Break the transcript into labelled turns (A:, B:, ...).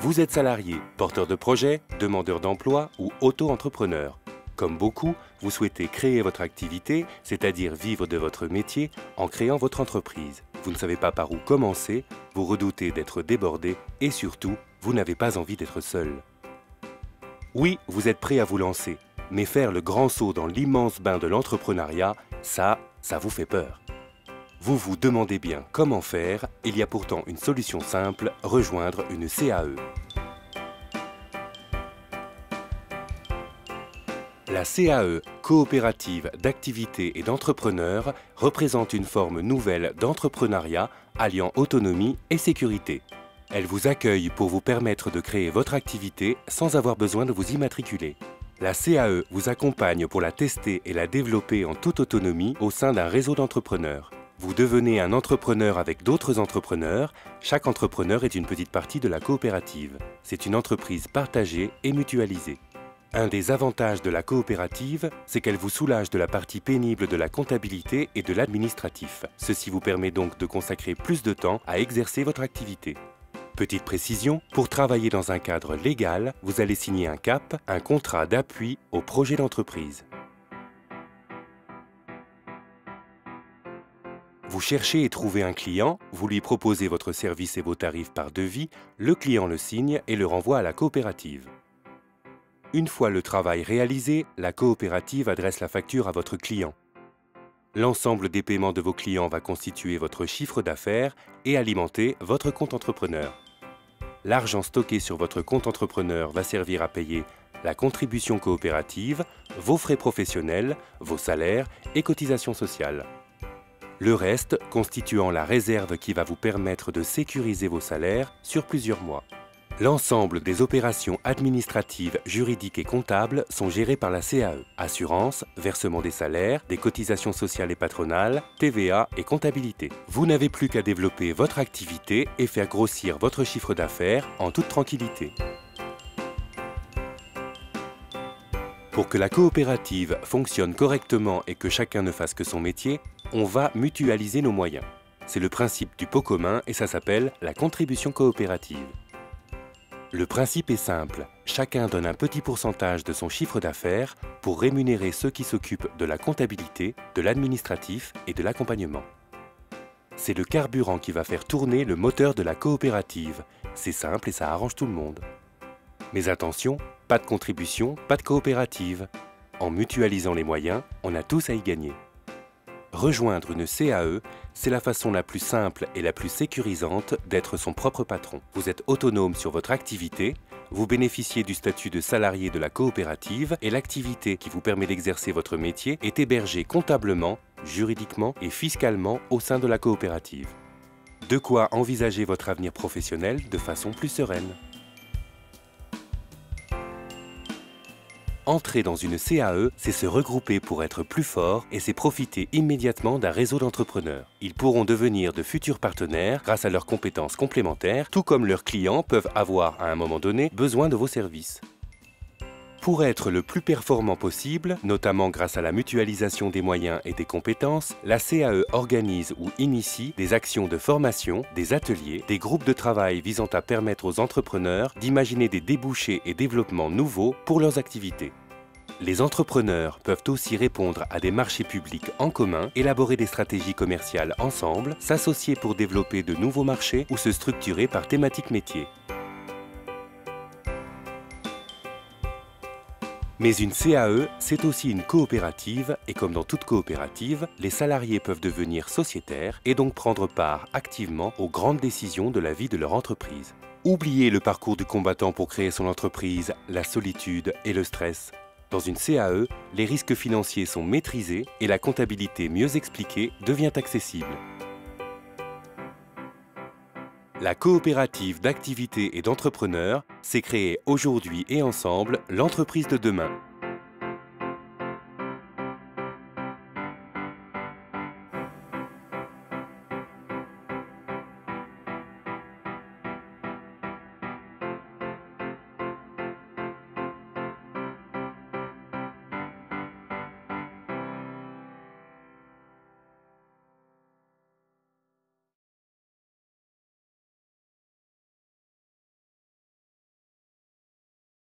A: Vous êtes salarié, porteur de projet, demandeur d'emploi ou auto-entrepreneur. Comme beaucoup, vous souhaitez créer votre activité, c'est-à-dire vivre de votre métier en créant votre entreprise. Vous ne savez pas par où commencer, vous redoutez d'être débordé et surtout, vous n'avez pas envie d'être seul. Oui, vous êtes prêt à vous lancer, mais faire le grand saut dans l'immense bain de l'entrepreneuriat, ça vous fait peur. Vous vous demandez bien comment faire, il y a pourtant une solution simple, rejoindre une CAE. La CAE, coopérative d'activité et d'entrepreneurs, représente une forme nouvelle d'entrepreneuriat alliant autonomie et sécurité. Elle vous accueille pour vous permettre de créer votre activité sans avoir besoin de vous immatriculer. La CAE vous accompagne pour la tester et la développer en toute autonomie au sein d'un réseau d'entrepreneurs. Vous devenez un entrepreneur avec d'autres entrepreneurs. Chaque entrepreneur est une petite partie de la coopérative. C'est une entreprise partagée et mutualisée. Un des avantages de la coopérative, c'est qu'elle vous soulage de la partie pénible de la comptabilité et de l'administratif. Ceci vous permet donc de consacrer plus de temps à exercer votre activité. Petite précision, pour travailler dans un cadre légal, vous allez signer un CAP, un contrat d'appui au projet d'entreprise. Vous cherchez et trouvez un client, vous lui proposez votre service et vos tarifs par devis, le client le signe et le renvoie à la coopérative. Une fois le travail réalisé, la coopérative adresse la facture à votre client. L'ensemble des paiements de vos clients va constituer votre chiffre d'affaires et alimenter votre compte entrepreneur. L'argent stocké sur votre compte entrepreneur va servir à payer la contribution coopérative, vos frais professionnels, vos salaires et cotisations sociales. Le reste constituant la réserve qui va vous permettre de sécuriser vos salaires sur plusieurs mois. L'ensemble des opérations administratives, juridiques et comptables sont gérées par la CAE. Assurance, versement des salaires, des cotisations sociales et patronales, TVA et comptabilité. Vous n'avez plus qu'à développer votre activité et faire grossir votre chiffre d'affaires en toute tranquillité. Pour que la coopérative fonctionne correctement et que chacun ne fasse que son métier, on va mutualiser nos moyens. C'est le principe du pot commun et ça s'appelle la contribution coopérative. Le principe est simple, chacun donne un petit pourcentage de son chiffre d'affaires pour rémunérer ceux qui s'occupent de la comptabilité, de l'administratif et de l'accompagnement. C'est le carburant qui va faire tourner le moteur de la coopérative. C'est simple et ça arrange tout le monde. Mais attention, pas de contribution, pas de coopérative. En mutualisant les moyens, on a tous à y gagner. Rejoindre une CAE, c'est la façon la plus simple et la plus sécurisante d'être son propre patron. Vous êtes autonome sur votre activité, vous bénéficiez du statut de salarié de la coopérative et l'activité qui vous permet d'exercer votre métier est hébergée comptablement, juridiquement et fiscalement au sein de la coopérative. De quoi envisager votre avenir professionnel de façon plus sereine. Entrer dans une CAE, c'est se regrouper pour être plus fort et c'est profiter immédiatement d'un réseau d'entrepreneurs. Ils pourront devenir de futurs partenaires grâce à leurs compétences complémentaires, tout comme leurs clients peuvent avoir à un moment donné besoin de vos services. Pour être le plus performant possible, notamment grâce à la mutualisation des moyens et des compétences, la CAE organise ou initie des actions de formation, des ateliers, des groupes de travail visant à permettre aux entrepreneurs d'imaginer des débouchés et développements nouveaux pour leurs activités. Les entrepreneurs peuvent aussi répondre à des marchés publics en commun, élaborer des stratégies commerciales ensemble, s'associer pour développer de nouveaux marchés ou se structurer par thématique métier. Mais une CAE, c'est aussi une coopérative et comme dans toute coopérative, les salariés peuvent devenir sociétaires et donc prendre part activement aux grandes décisions de la vie de leur entreprise. Oubliez le parcours du combattant pour créer son entreprise, la solitude et le stress. Dans une CAE, les risques financiers sont maîtrisés et la comptabilité mieux expliquée devient accessible. La coopérative d'activité et d'entrepreneurs s'est créée aujourd'hui et ensemble l'entreprise de demain.